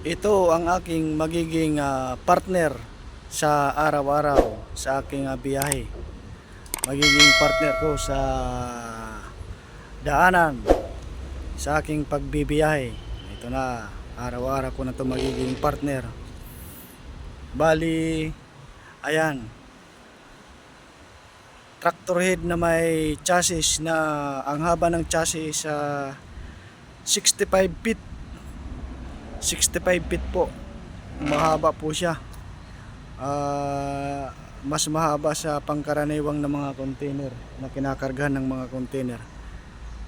Ito ang aking magiging partner sa araw-araw sa aking biyahe. Magiging partner ko sa daanan sa aking pagbibiyahe. Ito na, araw-araw ko na ito magiging partner. Bali, ayan, tractor head na may chassis na ang haba ng chassis sa 65 feet. 65 feet po. Mahaba po siya. Mas mahaba sa pangkaraniwang ng mga container na kinakargahan ng mga container.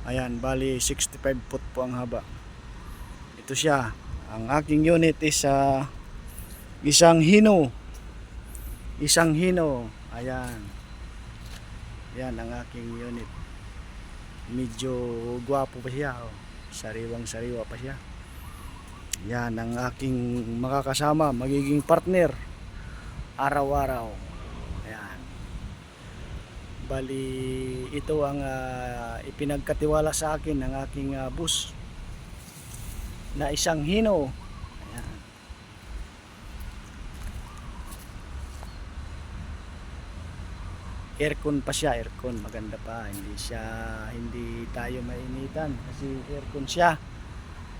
Ayan, bali 65 foot po ang haba. Ito siya. Ang aking unit is isang Hino. Isang Hino. Ayan. Yan ang aking unit. Medyo gwapo pa siya. Oh. Sariwang sariwa pa siya. Yan ang aking makakasama, magiging partner araw-araw. Ayan. Bali, ito ang ipinagkatiwala sa akin ng aking bus na isang Hino. Ayan. Aircon pa siya, aircon, maganda pa. Hindi tayo mainitan kasi aircon siya.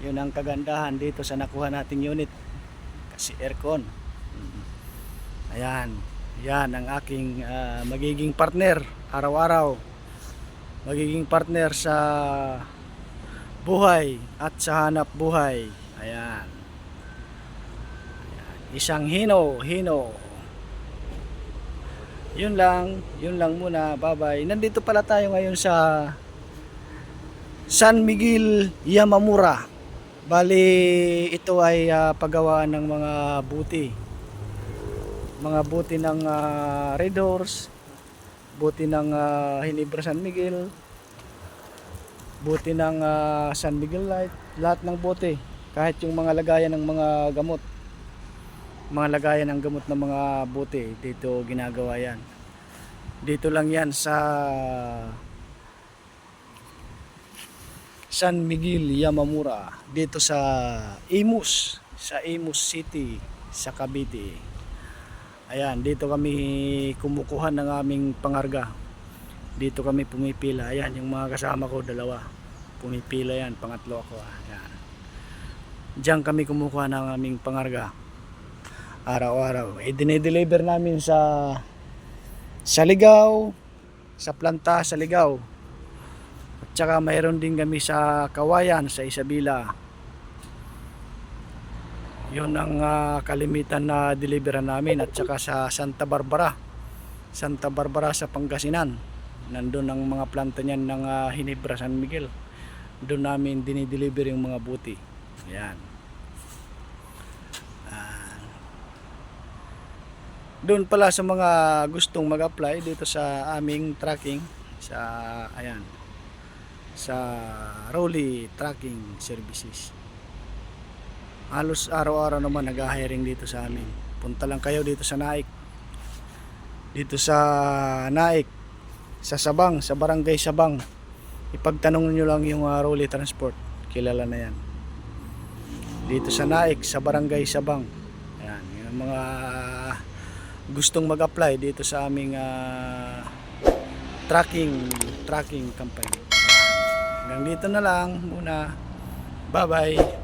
Yun ang kagandahan dito sa nakuha nating unit kasi aircon. Ayan, yan ang aking magiging partner araw-araw. Magiging partner sa buhay at sa hanap buhay. Ayan. Ayan. Isang Hino. Yun lang muna. Bye-bye. Nandito pala tayo ngayon sa San Miguel, Yamamura. Bali, ito ay paggawaan ng mga buti. Mga buti ng Red Horse, buti ng Hinebra San Miguel, buti ng San Miguel Light, lahat ng buti. Kahit yung mga lagayan ng mga gamot. Mga lagayan ng gamot ng mga buti, dito ginagawa yan. Dito lang yan sa San Miguel, Yamamura, dito sa Imus City, sa Cavite. Ayan, dito kami kumukuha ng aming pangarga. Dito kami pumipila. Ayan, yung mga kasama ko, dalawa. Pumipila yan, pangatlo ako. Ayan. Diyan kami kumukuha ng aming pangarga. Araw-araw. Dinideliver namin sa Ligao, sa planta sa Ligao. At saka mayroon din kami sa Kawayan, sa Isabela. Yun ang kalimitan na deliveran namin. At saka sa Santa Barbara sa Pangasinan. Nandun ang mga planta niyan ng Hinebra San Miguel. Doon namin dinideliver yung mga buti. Ayan. Doon pala sa mga gustong mag-apply dito sa aming tracking sa Rolly Tracking Services. Halos araw-araw naman nag-hiring dito sa amin. Punta lang kayo dito sa Naik. Dito sa Naik, sa Sabang, sa Barangay Sabang. Ipagtanong niyo lang yung Rolly Transport. Kilala na yan. Dito sa Naik, sa Barangay Sabang. Ayan, yung mga gustong mag-apply dito sa aming tracking company. Hanggang dito na lang muna. Bye-bye.